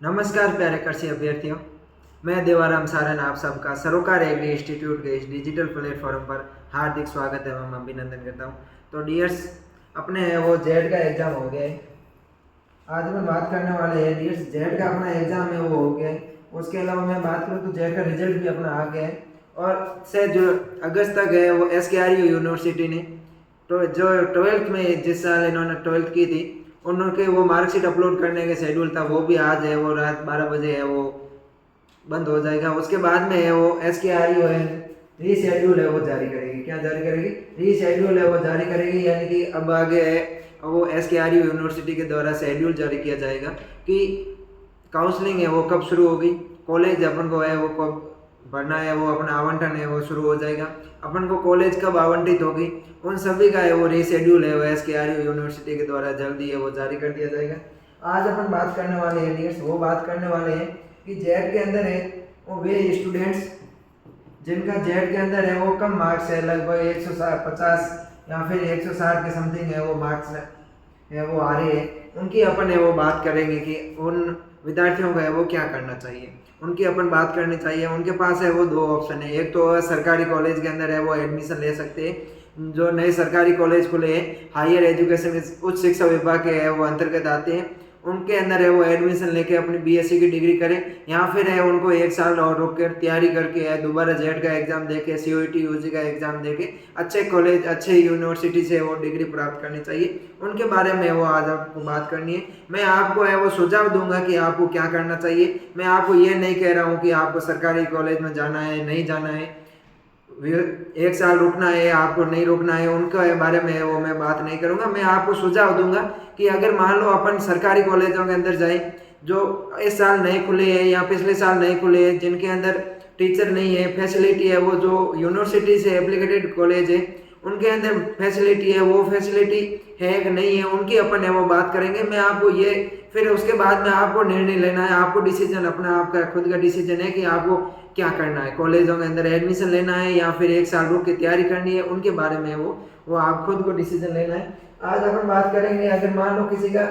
नमस्कार प्यारे कृषि अभ्यर्थियों। मैं देवाराम सारन आप सबका सरोकार एग्री इंस्टीट्यूट के इस डिजिटल प्लेटफॉर्म पर हार्दिक स्वागत एवं अभिनंदन करता हूं। तो डियर्स, अपने वो जेड का एग्ज़ाम हो गया है। आज मैं बात करने वाले हैं डियर्स, जेड का अपना एग्ज़ाम है वो हो गया है। उसके अलावा मैं बात करूँ तो जेड का रिजल्ट भी अपना आ गया है और से जो अगस्त तक है वो SKRU यूनिवर्सिटी ने तो जो 12th में जिस साल इन्होंने 12th की थी उनके वो मार्कशीट अपलोड करने का शेड्यूल था, वो भी आज है, वो रात 12 बजे है, वो बंद हो जाएगा। उसके बाद में है वो SKRU है रीशेड्यूल है वो जारी करेगी। क्या जारी करेगी? रीशेड्यूल है वो जारी करेगी, यानी कि अब आगे है वो SKRU यूनिवर्सिटी के द्वारा शेड्यूल जारी किया जाएगा कि काउंसलिंग है वो कब शुरू होगी, कॉलेज अपन को है वो कब भरना है, वो अपना आवंटन है वो शुरू हो जाएगा, अपन को कॉलेज कब आवंटित होगी, उन सभी का है वो रीशेड्यूल है वो SKRU यूनिवर्सिटी के द्वारा जल्दी है वो जारी कर दिया जाएगा। आज अपन बात करने वाले हैं डियर्स, वो बात करने वाले हैं कि जेड के अंदर है वो वे स्टूडेंट्स जिनका जेड के अंदर है वो कम मार्क्स है, लगभग 150 या फिर 160 के समथिंग है वो मार्क्स है वो आ रही है, उनकी अपन है वो बात करेंगे कि उन विद्यार्थियों का है वो क्या करना चाहिए, उनकी अपन बात करनी चाहिए। उनके पास है वो दो ऑप्शन है, एक तो सरकारी कॉलेज के अंदर है वो एडमिशन ले सकते हैं। जो नए सरकारी कॉलेज खुले हैं हायर एजुकेशन उच्च शिक्षा विभाग के है वो अंतर्गत आते हैं, उनके अंदर है वो एडमिशन लेके अपनी BSc की डिग्री करें, या फिर है उनको एक साल और रुक कर तैयारी करके है दोबारा जेड का एग्जाम देके COET UG का एग्जाम देके अच्छे कॉलेज अच्छे यूनिवर्सिटी से वो डिग्री प्राप्त करनी चाहिए। उनके बारे में वो आज आपको बात करनी है। मैं आपको है वो सुझाव दूंगा कि आपको क्या करना चाहिए। मैं आपको ये नहीं कह रहा हूँ कि आपको सरकारी कॉलेज में जाना है नहीं जाना है, एक साल रुकना है आपको नहीं रुकना है, उनके बारे में वो मैं बात नहीं करूंगा। मैं आपको सुझाव दूंगा कि अगर मान लो अपन सरकारी कॉलेजों के अंदर जाए जो इस साल नए खुले हैं या पिछले साल नए खुले हैं, जिनके अंदर टीचर नहीं है, फैसिलिटी है, वो जो यूनिवर्सिटी से एप्लीकेटेड कॉलेज है उनके अंदर फैसिलिटी है, वो फैसिलिटी है कि नहीं है, उनकी अपन है वो बात करेंगे। मैं आपको ये फिर उसके बाद में आपको निर्णय लेना है, आपको डिसीजन अपना आपका खुद का डिसीजन है कि आपको क्या करना है, कॉलेजों के अंदर एडमिशन लेना है या फिर एक साल रुक के तैयारी करनी है, उनके बारे में वो आप खुद को डिसीजन लेना है। आज अपन बात करेंगे, अगर मान लो किसी का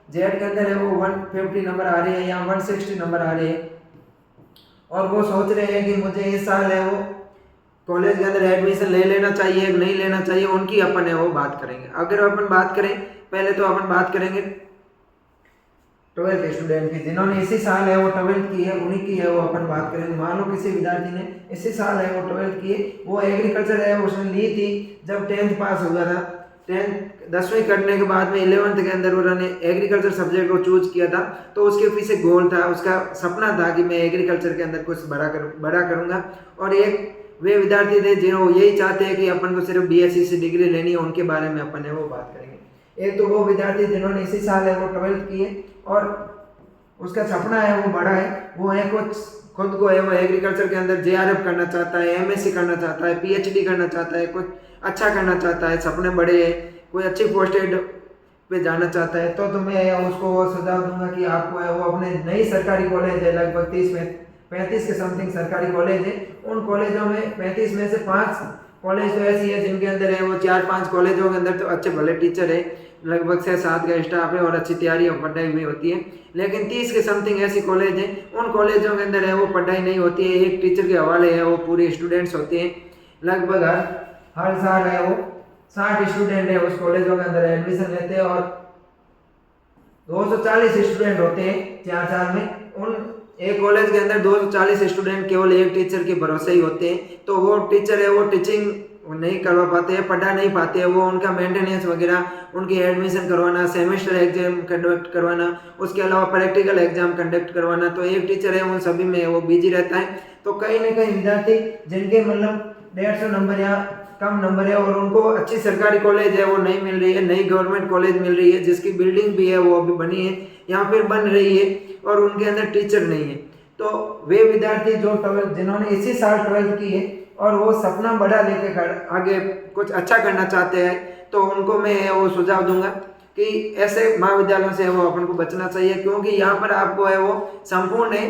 जेड के अंदर है वो 150 नंबर आ रहे हैं या 160 नंबर आ रहे हैं और वो सोच रहे हैं कि मुझे इस साल है वो कॉलेज के अंदर एडमिशन ले लेना चाहिए नहीं लेना चाहिए, उनकी अपन है वो बात करेंगे। अगर अपन बात करें, पहले तो अपन बात करेंगे 12th स्टूडेंट की, जिन्होंने इसी साल है वो 12th की है, उन्हीं की है वो अपन बात करेंगे। मान लो किसी विद्यार्थी ने इसी साल है वो 12th की है, वो एग्रीकल्चर है उसने ली थी जब 10th पास हुआ था, 10वीं करने के बाद में 11th के अंदर उन्होंने एग्रीकल्चर सब्जेक्ट को चूज किया था, तो उसके पीछे गोल था, उसका सपना था कि मैं एग्रीकल्चर के अंदर कुछ बड़ा करूंगा। और एक वे विद्यार्थी थे जिन्होंने यही चाहते हैं कि अपन को सिर्फ BSc से डिग्री लेनी है, उनके बारे में अपन है वो बात करेंगे। एक तो वो विद्यार्थी जिन्होंने इसी साल है वो 12th की है और उसका सपना है वो बड़ा है, वो है कुछ खुद को है वो एग्रीकल्चर के अंदर JRF करना चाहता है, MSc करना चाहता है, PhD करना चाहता है, कुछ अच्छा करना चाहता है, सपने बड़े हैं, कोई अच्छी पोस्टेड पे जाना चाहता है, तो मैं उसको वो सुझाव दूंगा कि आपको है वो अपने नई सरकारी कॉलेज है, लगभग 30 में 35 के समथिंग सरकारी कॉलेज है, उन कॉलेजों में 35 में से 5 कॉलेज तो ऐसी है जिनके अंदर है वो 4-5 कॉलेजों के अंदर तो अच्छे भले टीचर है, लगभग 6-7 का स्टाफ है और अच्छी तैयारी और पढ़ाई भी होती है। लेकिन 30 के समथिंग ऐसी कॉलेज है, उन कॉलेजों के अंदर है वो पढ़ाई नहीं होती है, एक टीचर के हवाले है वो पूरे स्टूडेंट्स होते हैं। लगभग हर साल है वो 60 स्टूडेंट है उस कॉलेजों के अंदर एडमिशन लेते हैं और 240 स्टूडेंट होते हैं 4 साल में। उन एक कॉलेज के अंदर 240 स्टूडेंट केवल एक टीचर के भरोसे ही होते हैं, तो वो टीचर है वो टीचिंग नहीं करवा पाते हैं, पढ़ा नहीं पाते हैं, वो उनका मेंटेनेंस वगैरह, उनकी एडमिशन करवाना, सेमेस्टर एग्जाम कंडक्ट करवाना, उसके अलावा प्रैक्टिकल एग्जाम कंडक्ट करवाना, तो एक टीचर है उन सभी में वो बिजी रहता है। तो कहीं ना कहीं विद्यार्थी जिनके मतलब 150 नंबर या कम नंबर है और उनको अच्छी सरकारी कॉलेज है वो नहीं मिल रही है, नई गवर्नमेंट कॉलेज मिल रही है जिसकी बिल्डिंग भी है वो अभी बनी है या फिर बन रही है और उनके अंदर टीचर नहीं है, तो वे विद्यार्थी जो 12th जिन्होंने इसी साल 12th की है और वो सपना बड़ा लेके आगे कुछ अच्छा करना चाहते हैं, तो उनको मैं वो सुझाव दूंगा कि ऐसे महाविद्यालयों से वो अपन को बचना चाहिए, क्योंकि यहाँ पर आपको है वो संपूर्ण है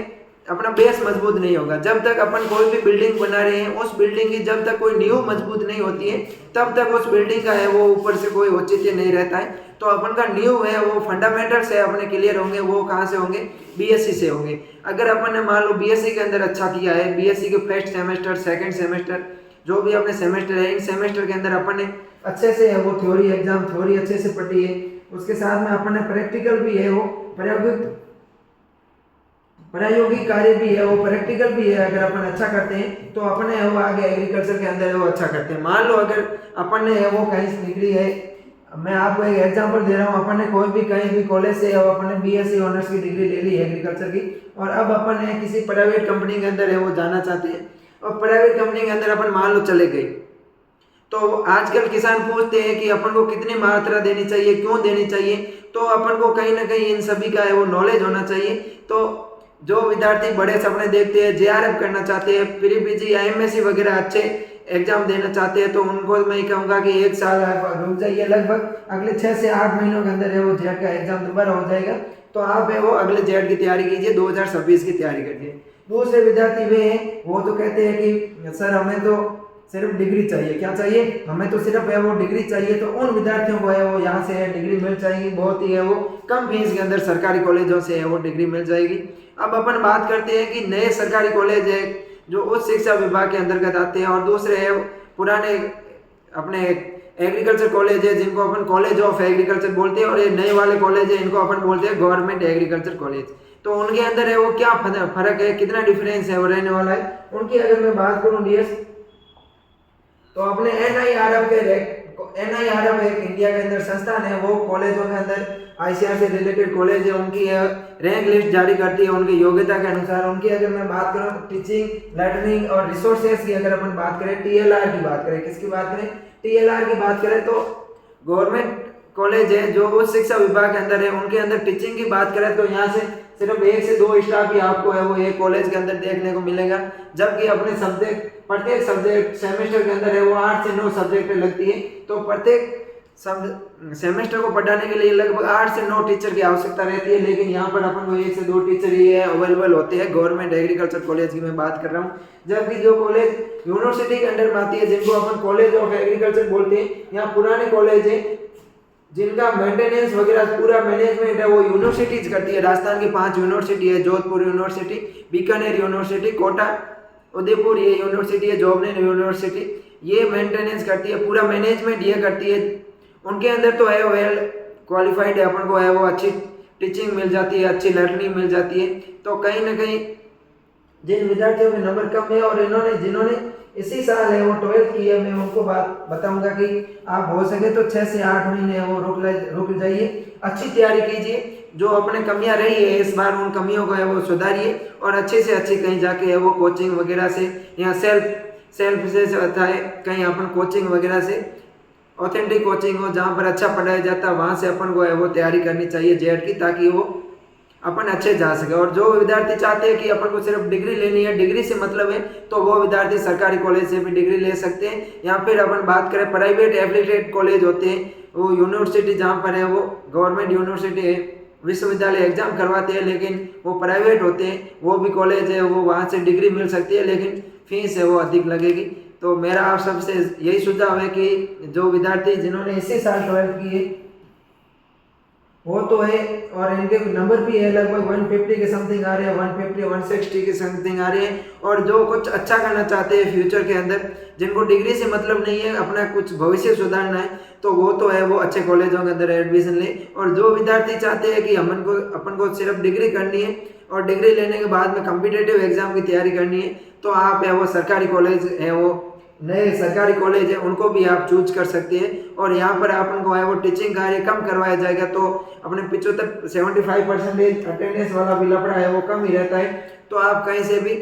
अपना बेस मजबूत नहीं होगा। जब तक अपन कोई भी बिल्डिंग बना रहे हैं उस बिल्डिंग की जब तक कोई नींव मजबूत नहीं होती है तब तक उस बिल्डिंग का है वो ऊपर से कोई औचित्य नहीं रहता है। तो अपन का न्यू है वो फंडामेंटल्स है अपने क्लियर होंगे, वो कहाँ से होंगे, बीएससी से होंगे। अगर अपन ने मान लो बीएससी के अंदर अच्छा किया है, बीएससी के फर्स्ट सेमेस्टर सेकंड सेमेस्टर जो भी अपने सेमेस्टर है, इन सेमेस्टर के अंदर अपन ने अच्छे से है वो थ्योरी एग्जाम थ्योरी अच्छे से पढ़ी है, उसके साथ में अपन ने प्रैक्टिकल भी है वो प्रायोगिक कार्य भी है वो प्रैक्टिकल भी है, अगर अपन अच्छा करते हैं तो अपने वो आगे एग्रीकल्चर के अंदर वो अच्छा करते हैं। मान लो अगर अपन ने वो कहीं डिग्री है, मैं आपको एक एग्जांपल दे रहा हूँ, अपन ने कोई भी कहीं भी कॉलेज से अपन ने बीएससी ऑनर्स की डिग्री ले ली है एग्रीकल्चर की, और अब अपन ने किसी प्राइवेट कंपनी के अंदर है वो जाना चाहते हैं, और प्राइवेट कंपनी के अंदर अपन मान लो चले गए, तो आजकल किसान पूछते हैं कि अपन को कितनी मात्रा देनी चाहिए, क्यों देनी चाहिए, तो अपन को कहीं ना कहीं इन सभी का है वो नॉलेज होना चाहिए। तो जो विद्यार्थी बड़े सपने देखते हैं, जेआरएफ करना चाहते हैं, प्री पीजी या एमएससी वगैरह अच्छे एग्जाम देना चाहते हैं, तो उनको मैं कहूँगा कि एक साल रुक जाइए, लगभग अगले 6 से 8 महीनों के अंदर है वो जेड का एग्जाम दोबारा हो जाएगा, तो आप है वो अगले जेड की तैयारी कीजिए, 2026 की तैयारी करिए। दूसरे विद्यार्थी वे हैं वो तो कहते हैं कि सर हमें तो सिर्फ डिग्री चाहिए, क्या चाहिए, हमें तो सिर्फ है वो डिग्री चाहिए, तो उन विद्यार्थियों को है वो यहाँ से है डिग्री मिल जाएगी, बहुत ही है वो कम फीस के अंदर सरकारी कॉलेजों से है वो डिग्री मिल जाएगी। अब अपन बात करते हैं कि नए सरकारी कॉलेज है जो उच्च शिक्षा विभाग के अंतर्गत आते हैं, और दूसरे है पुराने अपने एग्रीकल्चर कॉलेज है जिनको अपन कॉलेज ऑफ एग्रीकल्चर बोलते हैं, और ये नए वाले कॉलेज है इनको अपन बोलते हैं गवर्नमेंट एग्रीकल्चर कॉलेज। तो उनके अंदर है वो क्या फर्क है, कितना डिफरेंस है वो रहने वाला है, उनकी अगर मैं बात करूँ डियर्स, तो अपने एनआईआरएफ एक इंडिया के अंदर संस्थान है, वो कॉलेजों के अंदर आईसीआर से रिलेटेड कॉलेज है, उनकी रैंक लिस्ट जारी करती है उनकी योग्यता के अनुसार। उनकी अगर मैं बात करूं टीचिंग लर्निंग और रिसोर्सेज की अगर अपन बात करें, टीएलआर की बात करें, किसकी बात करें, टीएलआर की बात करें, तो गवर्नमेंट कॉलेज है जो उच्च शिक्षा विभाग के अंदर है, उनके अंदर टीचिंग की बात करें तो यहाँ से सिर्फ 1 से 2 स्टाफ ही आपको है वो एक कॉलेज के अंदर देखने को मिलेगा, जबकि अपने सब्जेक्ट प्रत्येक सब्जेक्ट सेमेस्टर के अंदर है वो 8 से 9 सब्जेक्ट लगती है, तो प्रत्येक सेमेस्टर को पढ़ाने के लिए लगभग 8 से 9 टीचर की आवश्यकता रहती है, लेकिन यहाँ पर अपन को 1 से 2 टीचर ही अवेलेबल होते हैं। गवर्नमेंट एग्रीकल्चर कॉलेज की मैं बात कर रहा हूँ, जबकि जो कॉलेज यूनिवर्सिटी के अंडर में आती है जिनको अपन कॉलेज ऑफ एग्रीकल्चर बोलते हैं, यहाँ पुराने कॉलेज है जिनका मेंटेनेंस वगैरह पूरा मैनेजमेंट है वो यूनिवर्सिटीज करती है। राजस्थान की 5 यूनिवर्सिटी है, जोधपुर यूनिवर्सिटी, बीकानेर यूनिवर्सिटी, कोटा उदयपुर ये यूनिवर्सिटी है, जॉबनेर यूनिवर्सिटी, ये मेंटेनेंस करती है, पूरा मैनेजमेंट ये करती है। उनके अंदर तो है वेल क्वालिफाइड है, अपन को है वो अच्छी टीचिंग मिल जाती है, अच्छी लर्निंग मिल जाती है। तो कहीं ना कहीं जिन विद्यार्थियों के नंबर कम है और जिन्होंने इसी साल है वो 12th की है, मैं उनको बात बताऊंगा कि आप हो सके तो 6 से 8 महीने वो रुक जाइए, अच्छी तैयारी कीजिए, जो अपने कमियां रही है इस बार उन कमियों को है वो सुधारिए, और अच्छे से अच्छी कहीं जाके है वो कोचिंग वगैरह से या सेल्फ से होता है कहीं अपन कोचिंग वगैरह से ऑथेंटिक कोचिंग हो जहाँ पर अच्छा पढ़ाया जाता है, वहाँ से अपन को है वो तैयारी करनी चाहिए जेड की, ताकि वो अपन अच्छे जा सके। और जो विद्यार्थी चाहते हैं कि अपन को सिर्फ डिग्री लेनी है, डिग्री से मतलब है, तो वो विद्यार्थी सरकारी कॉलेज से भी डिग्री ले सकते हैं, या फिर अपन बात करें प्राइवेट एफिलिएटेड कॉलेज होते हैं, वो यूनिवर्सिटी जहाँ पर है वो गवर्नमेंट यूनिवर्सिटी है, विश्वविद्यालय एग्जाम करवाते हैं लेकिन वो प्राइवेट होते हैं, वो भी कॉलेज है, वो वहाँ से डिग्री मिल सकती है लेकिन फीस है वो अधिक लगेगी। तो मेरा आप सबसे यही सुझाव है कि जो विद्यार्थी जिन्होंने इसी साल 12th की है वो तो है, और इनके नंबर भी है लगभग 150 के समथिंग आ रहे हैं, 150 160 के समथिंग आ रहे हैं, और जो कुछ अच्छा करना चाहते हैं फ्यूचर के अंदर, जिनको डिग्री से मतलब नहीं है, अपना कुछ भविष्य सुधारना है, तो वो तो है वो अच्छे कॉलेजों के अंदर एडमिशन ले। और जो विद्यार्थी चाहते हैं कि अपन को सिर्फ डिग्री करनी है और डिग्री लेने के बाद में कॉम्पिटिटिव एग्जाम की तैयारी करनी है, तो आप है वो सरकारी कॉलेज है वो नए सरकारी कॉलेज है उनको भी आप चूज कर सकते हैं, और यहाँ पर अपन को है वो टीचिंग कार्य कम करवाया जाएगा, तो अपने 75% अटेंडेंस वाला भी लफड़ा है वो कम ही रहता है। तो आप कहीं से भी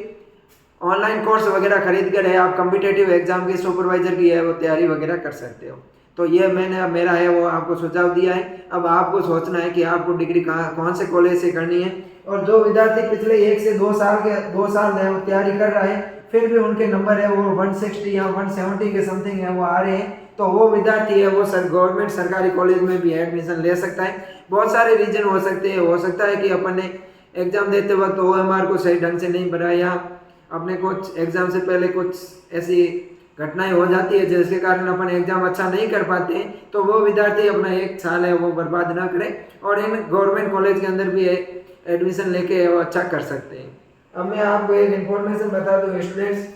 ऑनलाइन कोर्स वगैरह खरीद कर है आप कॉम्पिटिटिव एग्जाम की सुपरवाइजर की है वो तैयारी वगैरह कर सकते हो। तो ये मेरा है वो आपको सुझाव दिया है। अब आपको सोचना है कि आपको डिग्री कौन से कॉलेज से करनी है। और जो विद्यार्थी पिछले 1 से 2 साल है वो तैयारी कर रहा है, फिर भी उनके नंबर है वो 160 या 170 के समथिंग है वो आ रहे हैं, तो वो विद्यार्थी है वो गवर्नमेंट सरकारी कॉलेज में भी एडमिशन ले सकता है। बहुत सारे रीजन हो सकते हैं, हो सकता है कि अपन ने एग्जाम देते वक्त OMR को सही ढंग से नहीं भरा, या अपने कुछ एग्जाम से पहले कुछ ऐसी घटनाएं हो जाती है जिसके कारण अपन एग्जाम अच्छा नहीं कर पाते हैं, तो वो विद्यार्थी अपना 1 साल है वो बर्बाद ना करे और इन गवर्नमेंट कॉलेज के अंदर भी एडमिशन लेके वो अच्छा कर सकते हैं। अब मैं आपको एक इन्फॉर्मेशन बता दूं स्टूडेंट्स,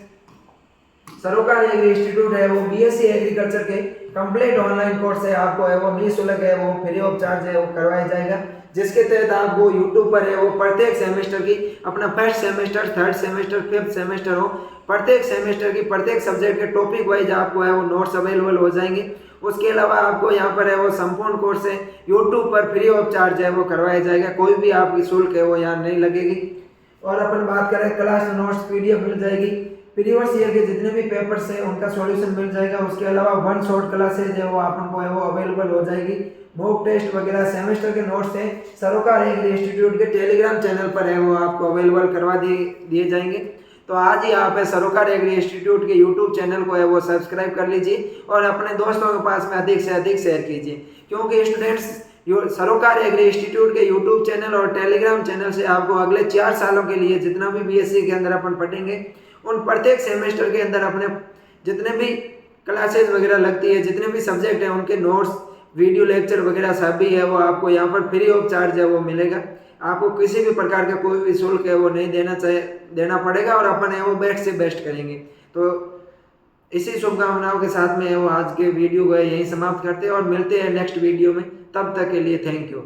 सरोकार एग्री इंस्टीट्यूट है वो बीएससी एग्रीकल्चर के कंप्लीट ऑनलाइन कोर्स है, आपको है वो निःशुल्क है वो फ्री ऑफ चार्ज है वो करवाया जाएगा, जिसके तहत आपको यूट्यूब पर है वो प्रत्येक सेमेस्टर की अपना first semester, third semester, fifth semester हो, प्रत्येक सेमेस्टर की प्रत्येक सब्जेक्ट के टॉपिक वाइज आपको है वो नोट्स अवेलेबल हो जाएंगे। उसके अलावा आपको यहाँ पर है वो संपूर्ण कोर्स है यूट्यूब पर फ्री ऑफ चार्ज है वो करवाया जाएगा, कोई भी आपकी शुल्क है वो यहाँ नहीं लगेगी। और अपन बात करें क्लास नोट्स पीडीएफ मिल जाएगी, प्रीवियस ईयर के जितने भी पेपर्स हैं उनका सॉल्यूशन मिल जाएगा। उसके अलावा 1 शॉट क्लासेज है वो अपन को है वो अवेलेबल हो जाएगी, मॉक टेस्ट वगैरह सेमेस्टर के नोट्स हैं सरोकार एग्री इंस्टीट्यूट के टेलीग्राम चैनल पर है वो आपको अवेलेबल करवा दिए जाएंगे। तो आज ही आप है सरोकार एग्री इंस्टीट्यूट के यूट्यूब चैनल को है वो सब्सक्राइब कर लीजिए और अपने दोस्तों के पास में अधिक से अधिक शेयर कीजिए, क्योंकि स्टूडेंट्स सरोकार एग्री इंस्टीट्यूट के यूट्यूब चैनल और टेलीग्राम चैनल से आपको अगले 4 सालों के लिए जितना भी बीएससी के अंदर अपन पढ़ेंगे उन प्रत्येक सेमेस्टर के अंदर अपने जितने भी क्लासेस वगैरह लगती है, जितने भी सब्जेक्ट हैं उनके नोट्स, वीडियो लेक्चर वगैरह सभी है वो आपको यहाँ पर फ्री ऑफ चार्ज है वो मिलेगा। आपको किसी भी प्रकार का कोई भी शुल्क है वो नहीं देना पड़ेगा और अपन है वो बेस्ट से बेस्ट करेंगे। तो इसी शुभकामनाओं के साथ में वो आज के वीडियो को यहीं समाप्त करते हैं और मिलते हैं नेक्स्ट वीडियो में। तब तक के लिए थैंक यू।